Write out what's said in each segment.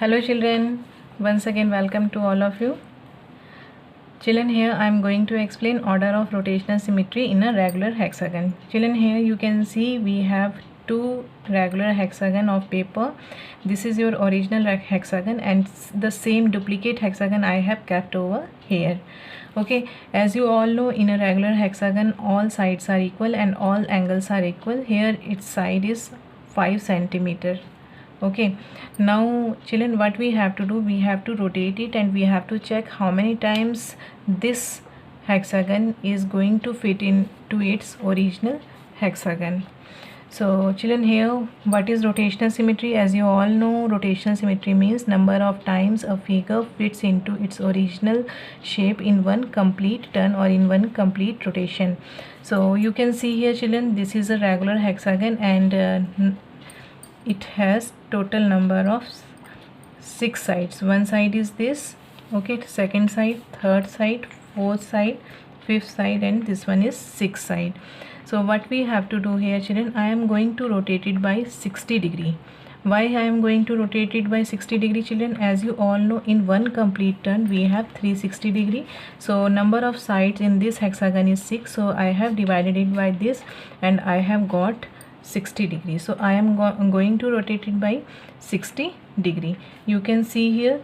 Hello children, once again welcome to all of you. Children, here I am going to explain order of rotational symmetry in a regular hexagon. Children, here you can see we have two regular hexagon of paper. This is your original hexagon and the same duplicate hexagon I have kept over here. Okay, as you all know, in a regular hexagon all sides are equal and all angles are equal. Here its side is 5 centimeter. Okay, now children, what we have to do, we have to rotate it and we have to check how many times this hexagon is going to fit into its original hexagon. So children, here what is rotational symmetry? As you all know, rotational symmetry means number of times a figure fits into its original shape in one complete turn or in one complete rotation. So you can see here children, this is a regular hexagon and it has total number of 6 sides. One side is this, okay, second side, third side, fourth side, fifth side, and this one is sixth side. So what we have to do here children, I am going to rotate it by 60 degree. Why I am going to rotate it by 60 degree children? As you all know, in one complete turn we have 360 degree. So number of sides in this hexagon is 6, so I have divided it by this and I have got 60 degree. So I am going to rotate it by 60 degree. You can see here,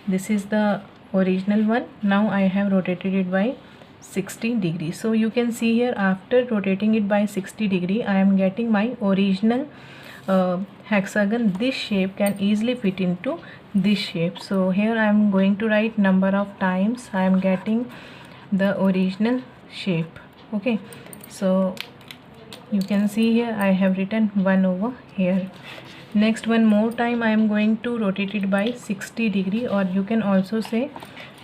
this is the original one. Now I have rotated it by 60 degree. So you can see here, after rotating it by 60 degree, I am getting my original hexagon. This shape can easily fit into this shape. So here I am going to write number of times I am getting the original shape. Okay, so you can see here I have written 1 over here. Next, one more time I am going to rotate it by 60 degree, or you can also say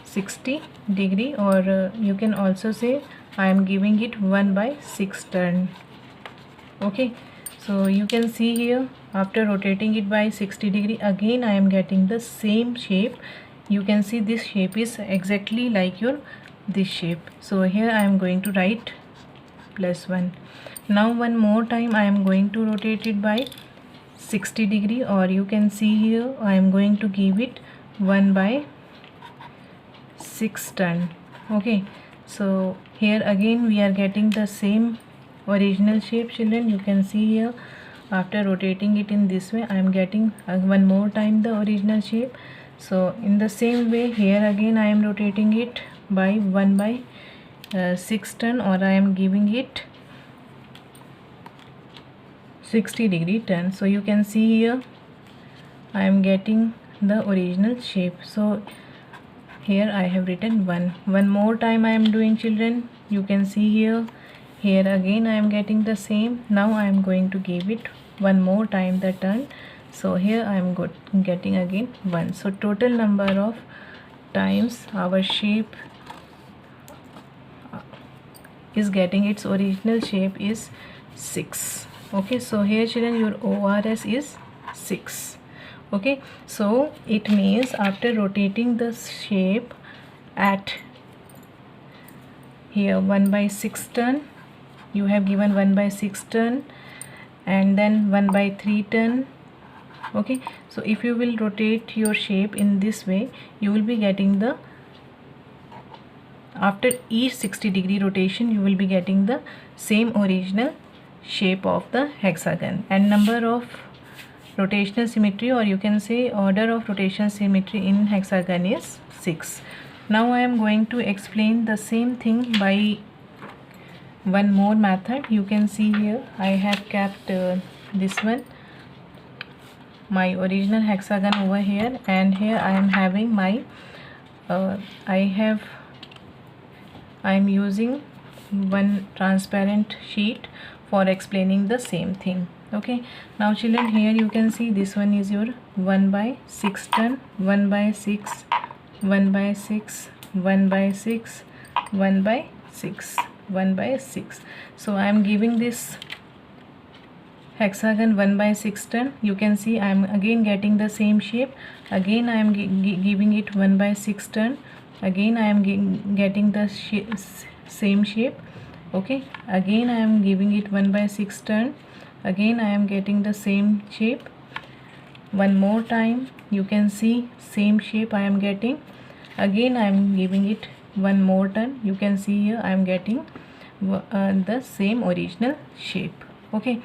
60 degree, or you can also say I am giving it 1/6 turn. Okay, so you can see here, after rotating it by 60 degree, again I am getting the same shape. You can see this shape is exactly like this shape. So here I am going to write +1. Now one more time I am going to rotate it by 60 degree, or you can see here I am going to give it 1/6 turn. Okay, so here again we are getting the same original shape children. You can see here, after rotating it in this way I am getting one more time the original shape. So in the same way here again I am rotating it by 1/6 turn, or I am giving it 60 degree turn. So you can see here I am getting the original shape. So here I have written 1. One more time I am doing children. You can see here again I am getting the same. Now I am going to give it one more time the turn. So here I am getting again 1. So total number of times our shape is getting its original shape is 6. Okay, so here children your ORS is 6. Okay, so it means after rotating the shape at here 1/6 turn, you have given 1/6 turn and then 1/3 turn. Okay, so if you will rotate your shape in this way, you will be getting the, after each 60 degree rotation you will be getting the same original shape of the hexagon. And number of rotational symmetry, or you can say order of rotational symmetry in hexagon is 6. Now I am going to explain the same thing by one more method. You can see here I have kept this one, my original hexagon over here, and here I am having my I am using one transparent sheet for explaining the same thing. Okay, now children here you can see this one is your 1/6 turn, 1/6, 1/6, 1/6, 1/6, 1/6. So I am giving this hexagon 1/6 turn. You can see I am again getting the same shape. Again I am giving it 1/6 turn. Again I am getting the same shape. Okay, again I am giving it 1/6 turn. Again I am getting the same shape. One more time, you can see same shape I am getting. Again I am giving it one more turn. You can see here I am getting the same original shape. Okay,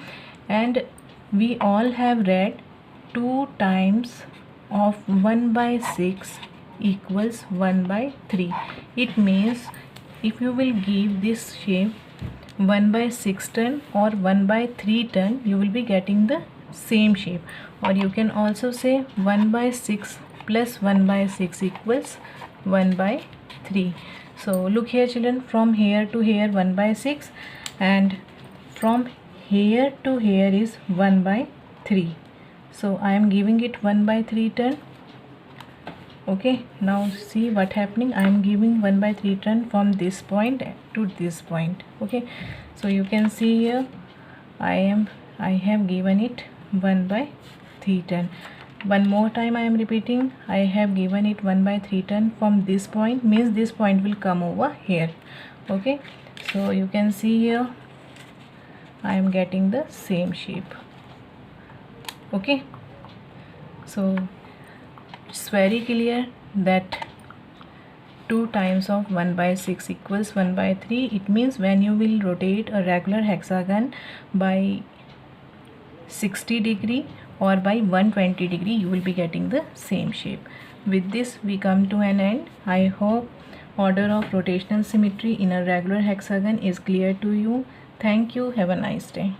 and we all have read 2 times of 1 by 6 equals 1 by 3. It means if you will give this shape 1 by 6 turn or 1 by 3 turn, you will be getting the same shape. Or you can also say 1 by 6 plus 1 by 6 equals 1 by 3. So look here children, from here to here 1 by 6 and from here to here is 1 by 3. So I am giving it 1 by 3 turn. Okay, now see what happening. I am giving 1 by 3 turn from this point to this point. Okay, so you can see here I have given it 1 by 3 turn. One more time I am repeating, I have given it 1 by 3 turn from this point, means this point will come over here. Okay, so you can see here I am getting the same shape. Okay, so it's very clear that 2 times of 1 by 6 equals 1 by 3. It means when you will rotate a regular hexagon by 60 degree or by 120 degree, you will be getting the same shape. With this we come to an end. I hope order of rotational symmetry in a regular hexagon is clear to you. Thank you. Have a nice day.